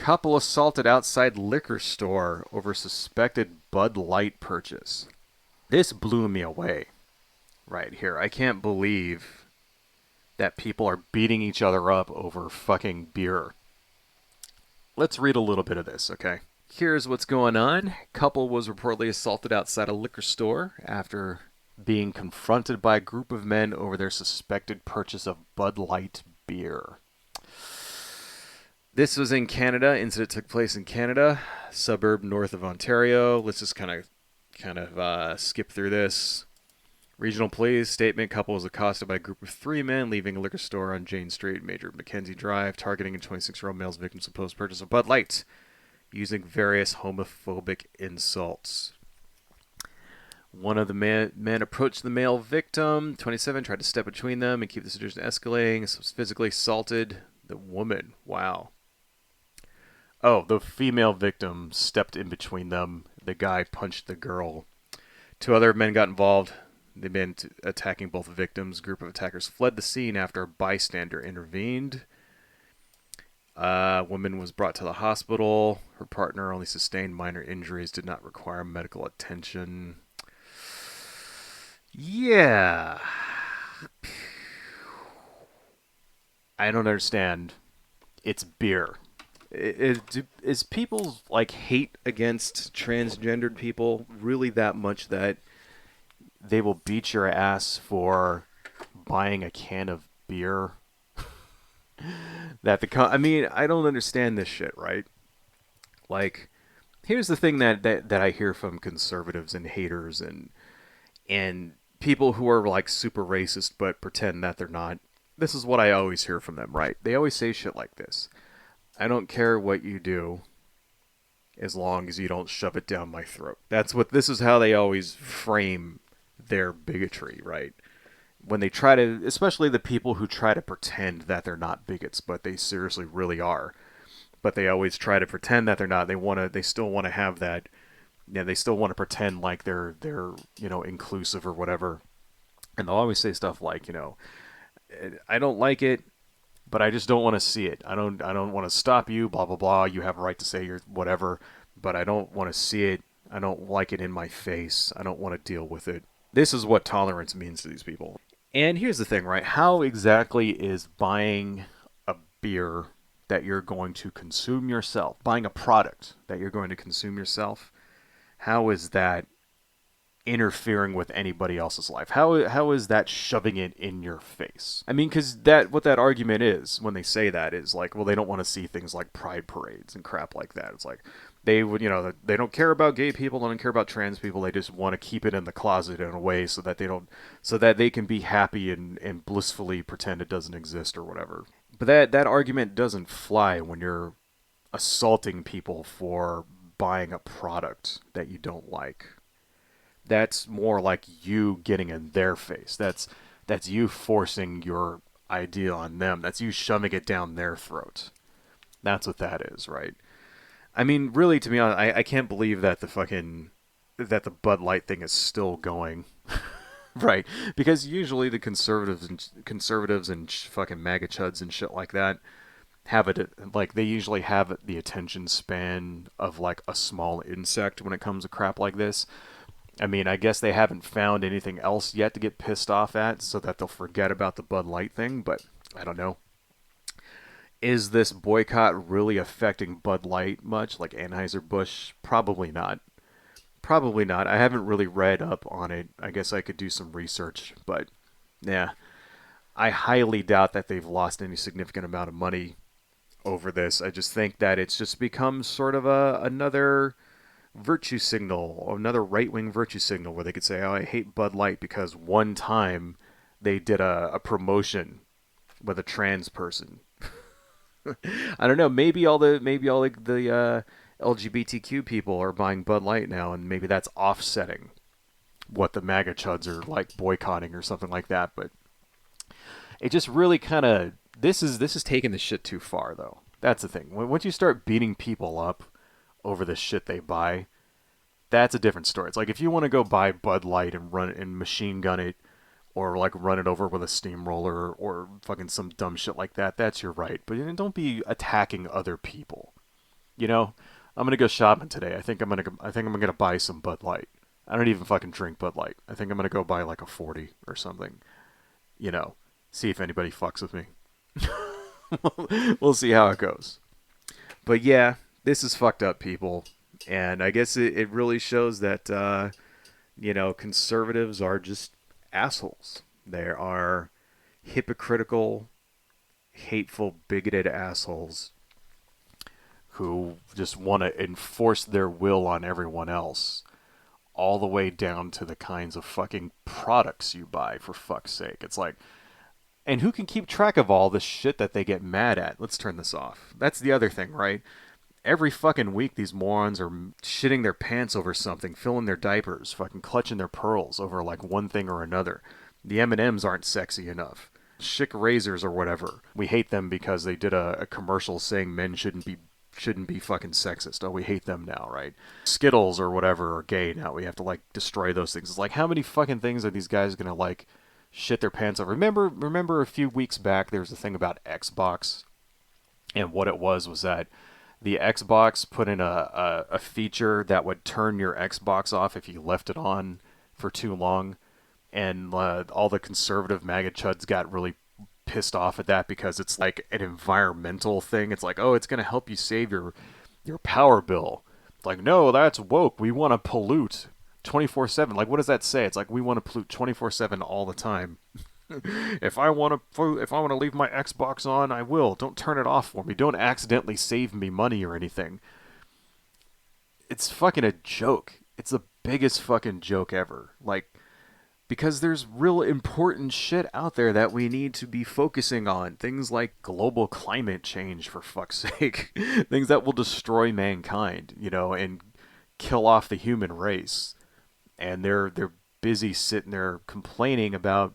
Couple assaulted outside liquor store over suspected Bud Light purchase. This blew me away right here. I can't believe that people are beating each other up over fucking beer. Let's read a little bit of this, okay? Here's what's going on. Couple was reportedly assaulted outside a liquor store after being confronted by a group of men over their suspected purchase of Bud Light beer. This was in Canada. Incident took place in Canada, suburb north of Ontario. Let's just kind of skip through this. Regional police statement: couple was accosted by a group of three men leaving a liquor store on Jane Street, Major Mackenzie Drive, targeting a 26-year-old male's victim's supposed purchase of Bud Light, using various homophobic insults. One of the men approached the male victim, 27, tried to step between them and keep the situation escalating. Was physically assaulted the woman. Wow. Oh, the female victim stepped in between them. The guy punched the girl. Two other men got involved. They began attacking both victims. A group of attackers fled the scene after a bystander intervened. Woman was brought to the hospital. Her partner only sustained minor injuries, did not require medical attention. Yeah. I don't understand. It's beer. Is people's like hate against transgendered people really that much that they will beat your ass for buying a can of beer? I mean, I don't understand this shit, right? Like, here's the thing that I hear from conservatives and haters and people who are like super racist but pretend that they're not. This is what I always hear from them, right? They always say shit like this. I don't care what you do as long as you don't shove it down my throat. This is how they always frame their bigotry, right? When they try to, especially the people who try to pretend that they're not bigots, but they seriously really are. But they always try to pretend that they're not. They still want to have that. Yeah, they still want to pretend like they're inclusive or whatever. And they'll always say stuff like, I don't like it, but I just don't want to see it. I don't want to stop you, blah blah blah. You have a right to say your whatever, but I don't want to see it. I don't like it in my face. I don't want to deal with it. This is what tolerance means to these people. And here's the thing, right? How exactly is buying a beer that you're going to consume yourself, buying a product that you're going to consume yourself, how is that interfering with anybody else's life? How is that shoving it in your face? I mean, because what that argument is when they say that is like, well, they don't want to see things like pride parades and crap like that. It's like they would, they don't care about gay people, they don't care about trans people. They just want to keep it in the closet in a way so that they can be happy and blissfully pretend it doesn't exist or whatever. But that argument doesn't fly when you're assaulting people for buying a product that you don't like. That's more like you getting in their face. That's you forcing your idea on them. That's you shoving it down their throat. That's what that is, right? I mean, really, to be honest, I can't believe that the Bud Light thing is still going, right? Because usually the conservatives and fucking MAGA chuds and shit like that have it like they usually have the attention span of like a small insect when it comes to crap like this. I mean, I guess they haven't found anything else yet to get pissed off at so that they'll forget about the Bud Light thing, but I don't know. Is this boycott really affecting Bud Light much, like Anheuser-Busch? Probably not. Probably not. I haven't really read up on it. I guess I could do some research, but yeah. I highly doubt that they've lost any significant amount of money over this. I just think that it's just become sort of another virtue signal, or another right-wing virtue signal where they could say, oh, I hate Bud Light because one time they did a promotion with a trans person. I don't know. Maybe all the LGBTQ people are buying Bud Light now, and maybe that's offsetting what the MAGA chuds are like boycotting or something like that. But it just really kind of this is taking the shit too far, though. That's the thing. Once you start beating people up over the shit they buy, that's a different story. It's like if you want to go buy Bud Light and run it and machine gun it, or like run it over with a steamroller or fucking some dumb shit like that, that's your right. But don't be attacking other people. You know, I'm gonna go shopping today. I think I'm gonna buy some Bud Light. I don't even fucking drink Bud Light. I think I'm gonna go buy like a 40 or something. You know, see if anybody fucks with me. We'll see how it goes. But yeah, this is fucked up, people. And I guess it really shows that, conservatives are just assholes. They are hypocritical, hateful, bigoted assholes who just want to enforce their will on everyone else, all the way down to the kinds of fucking products you buy, for fuck's sake. It's like, and who can keep track of all the shit that they get mad at? Let's turn this off. That's the other thing, right? Every fucking week, these morons are shitting their pants over something, filling their diapers, fucking clutching their pearls over like one thing or another. The M&Ms aren't sexy enough. Schick razors or whatever. We hate them because they did a commercial saying men shouldn't be fucking sexist. Oh, we hate them now, right? Skittles or whatever are gay now. We have to like destroy those things. It's like, how many fucking things are these guys gonna like shit their pants over? Remember a few weeks back there was a thing about Xbox, and what it was that the Xbox put in a feature that would turn your Xbox off if you left it on for too long, and all the conservative MAGA chuds got really pissed off at that because it's like an environmental thing. It's like, oh, it's going to help you save your power bill. It's like, no, that's woke. We want to pollute 24/7. Like, what does that say? It's like, we want to pollute 24/7 all the time. If I want to leave my Xbox on, I will. Don't turn it off for me. Don't accidentally save me money or anything. It's fucking a joke. It's the biggest fucking joke ever. Like, because there's real important shit out there that we need to be focusing on. Things like global climate change, for fuck's sake. Things that will destroy mankind, and kill off the human race. And they're busy sitting there complaining about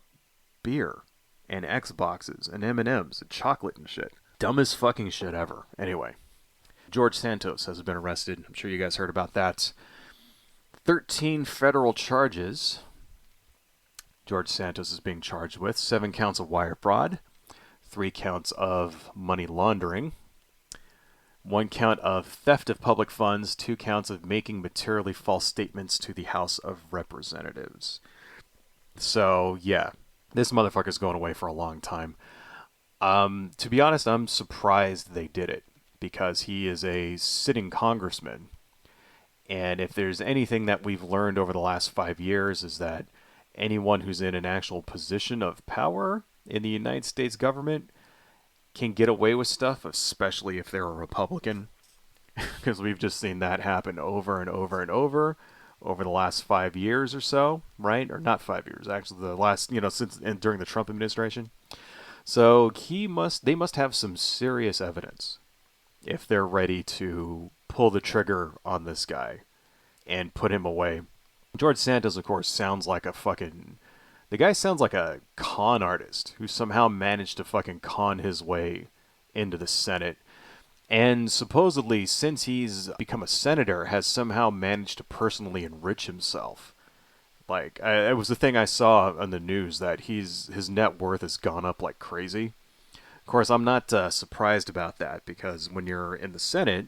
beer and Xboxes and M&Ms and chocolate and shit. Dumbest fucking shit ever. Anyway, George Santos has been arrested. I'm sure you guys heard about that. 13 federal charges George Santos is being charged with. 7 counts of wire fraud, 3 counts of money laundering, 1 count of theft of public funds, 2 counts of making materially false statements to the House of Representatives. So, yeah, this motherfucker's going away for a long time. To be honest, I'm surprised they did it, because he is a sitting congressman. And if there's anything that we've learned over the last 5 years is that anyone who's in an actual position of power in the United States government can get away with stuff, especially if they're a Republican. Because we've just seen that happen over and over and over the last 5 years or so, right? Or not 5 years, actually, the last, since and during the Trump administration. So they must have some serious evidence if they're ready to pull the trigger on this guy and put him away. George Santos, of course, sounds like the guy sounds like a con artist who somehow managed to fucking con his way into the Senate. And supposedly, since he's become a senator, has somehow managed to personally enrich himself. Like, it was the thing I saw on the news that his net worth has gone up like crazy. Of course, I'm not surprised about that, because when you're in the Senate,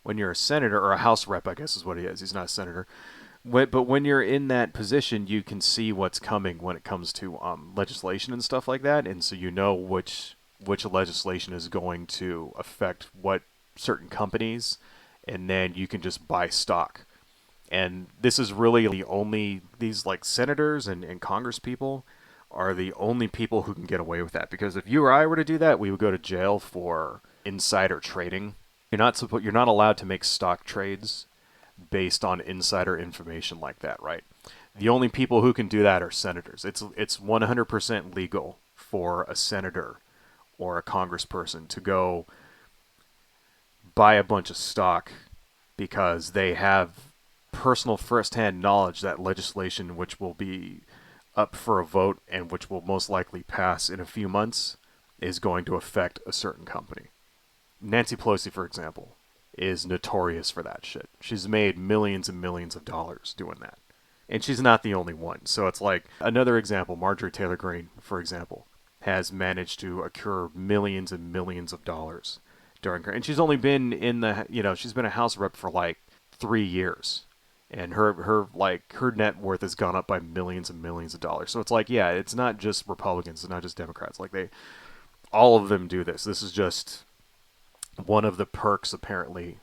when you're a senator, or a House rep, I guess is what he is. He's not a senator. But when you're in that position, you can see what's coming when it comes to legislation and stuff like that, and so you know which legislation is going to affect what certain companies, and then you can just buy stock. And this is really these like senators and Congress people are the only people who can get away with that, because if you or I were to do that, we would go to jail for insider trading. You're not allowed to make stock trades based on insider information like that, right? The only people who can do that are senators. It's 100% legal for a senator or a congressperson to go buy a bunch of stock because they have personal first-hand knowledge that legislation which will be up for a vote and which will most likely pass in a few months is going to affect a certain company. Nancy Pelosi, for example, is notorious for that shit. She's made millions and millions of dollars doing that. And she's not the only one. So it's like another example, Marjorie Taylor Greene, for example, has managed to accrue millions and millions of dollars during her, and she's only been in the, she's been a House rep for like 3 years, and her net worth has gone up by millions and millions of dollars. So it's like, yeah, it's not just Republicans, it's not just Democrats. Like all of them do this. This is just one of the perks apparently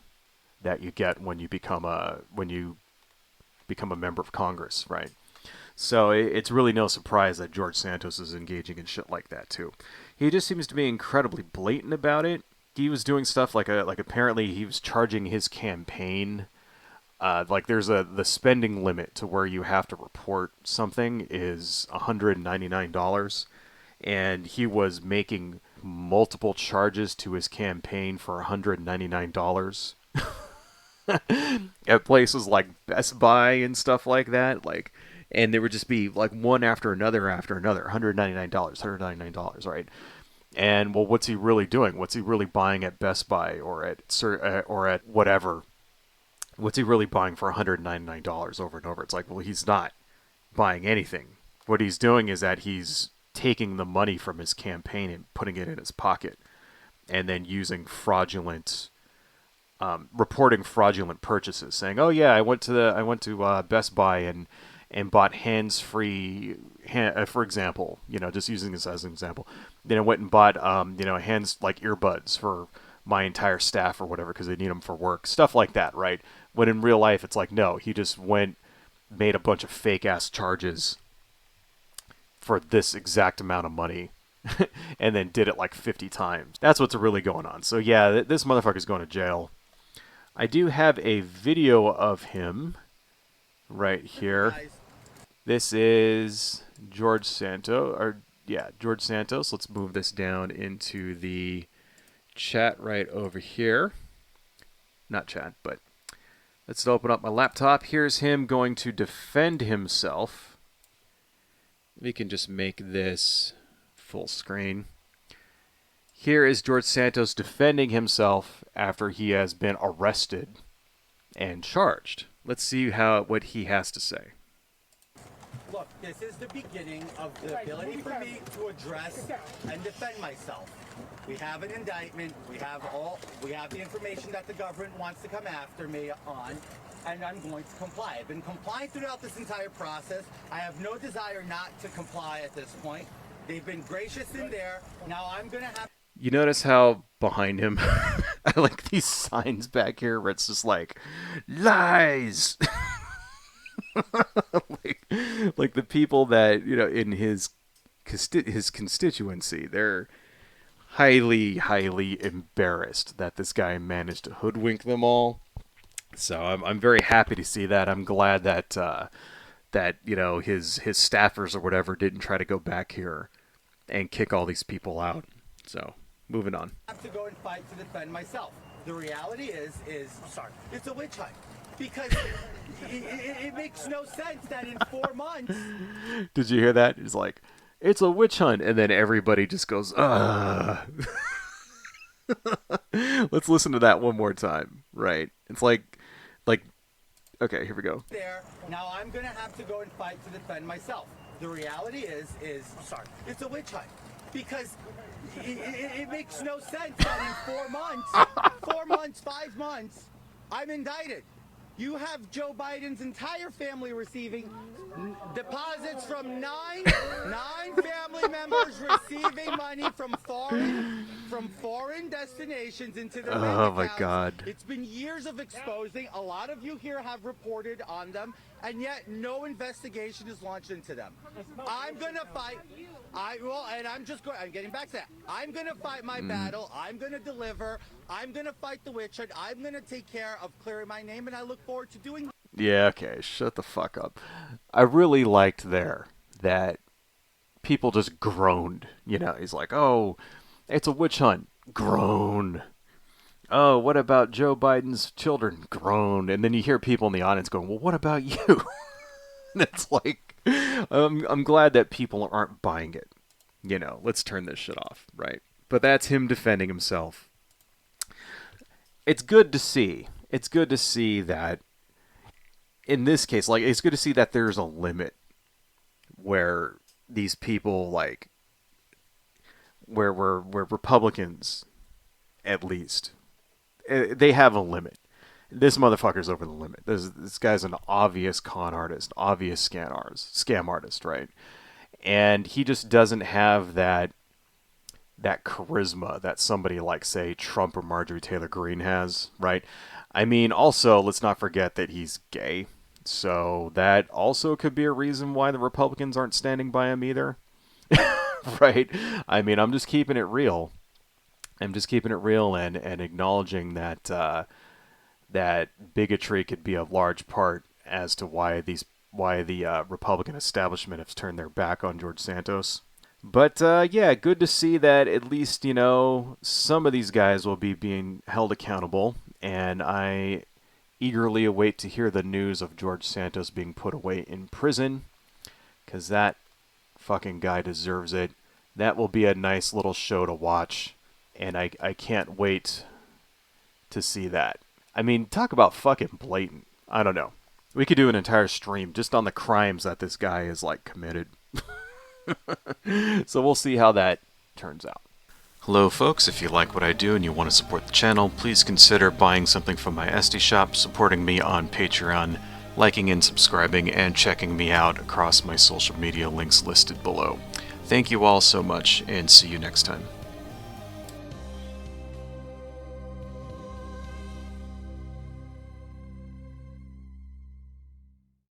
that you get when you become a member of Congress, right? So it's really no surprise that George Santos is engaging in shit like that too. He just seems to be incredibly blatant about it. He was doing stuff like apparently he was charging his campaign. Like there's the spending limit to where you have to report something is $199, and he was making multiple charges to his campaign for $199 at places like Best Buy and stuff like that. Like, and there would just be like one after another, $199, $199, right? And well, what's he really doing? What's he really buying at Best Buy or at whatever? What's he really buying for $199 over and over? It's like, well, he's not buying anything. What he's doing is that he's taking the money from his campaign and putting it in his pocket, and then using reporting fraudulent purchases, saying, "Oh yeah, I went to Best Buy and bought hands-free, for example, just using this as an example. Then I went and bought, hands like earbuds for my entire staff or whatever because they need them for work, stuff like that, right? When in real life, it's like, no, he just made a bunch of fake-ass charges for this exact amount of money and then did it like 50 times. That's what's really going on. So yeah, this motherfucker's going to jail. I do have a video of him right here. This is George Santos. George Santos. Let's move this down into the chat right over here. Not chat, but let's open up my laptop. Here's him going to defend himself. We can just make this full screen. Here is George Santos defending himself after he has been arrested and charged. Let's see what he has to say. Look, this is the beginning of the ability for me to address and defend myself. We have an indictment. We have the information that the government wants to come after me on, and I'm going to comply. I've been compliant throughout this entire process. I have no desire not to comply at this point. They've been gracious in there. Now I'm going to have... You notice how behind him, I like these signs back here where it's just like, lies! like the people that, in his constituency, they're highly, highly embarrassed that this guy managed to hoodwink them all. So I'm very happy to see that. I'm glad that his staffers or whatever didn't try to go back here and kick all these people out. So moving on. I have to go and fight to defend myself. The reality is sorry, it's a witch hunt. Because it makes no sense that in 4 months... Did you hear that? It's like, it's a witch hunt. And then everybody just goes, ugh. Let's listen to that one more time, right? It's like, okay, here we go. Now I'm going to have to go and fight to defend myself. The reality is sorry, it's a witch hunt. Because it makes no sense that in 4 months, 5 months, I'm indicted. You have Joe Biden's entire family receiving deposits from nine family members receiving money from foreign destinations into their bank accounts. Oh my God! It's been years of exposing. A lot of you here have reported on them, and yet no investigation is launched into them. I'm gonna fight. I'm getting back to that. I'm gonna fight my battle. I'm gonna deliver. I'm gonna fight the witch hunt. I'm gonna take care of clearing my name, and I look forward to doing. Yeah, okay, shut the fuck up. I really liked there that people just groaned. He's like, oh, it's a witch hunt. Groan. Oh, what about Joe Biden's children? Groan. And then you hear people in the audience going, well, what about you? And it's like, I'm glad that people aren't buying it. Let's turn this shit off, right? But that's him defending himself. It's good to see. It's good to see that in this case, it's good to see that there's a limit where these people, where Republicans at least. They have a limit. This motherfucker's over the limit. This guy's an obvious con artist, obvious scam artist, right? And he just doesn't have that charisma that somebody like, say, Trump or Marjorie Taylor Greene has, right? I mean, also, let's not forget that he's gay. So that also could be a reason why the Republicans aren't standing by him either, right? I mean, I'm just keeping it real. I'm just keeping it real and acknowledging that bigotry could be a large part as to why the Republican establishment has turned their back on George Santos. But yeah, good to see that at least, some of these guys will be being held accountable, and I eagerly await to hear the news of George Santos being put away in prison, because that fucking guy deserves it. That will be a nice little show to watch, and I can't wait to see that. I mean, talk about fucking blatant. I don't know. We could do an entire stream just on the crimes that this guy has, like, committed. So we'll see how that turns out. Hello folks, if you like what I do and you want to support the channel, please consider buying something from my Etsy shop, supporting me on Patreon, liking and subscribing, and checking me out across my social media links listed below. Thank you all so much, and see you next time.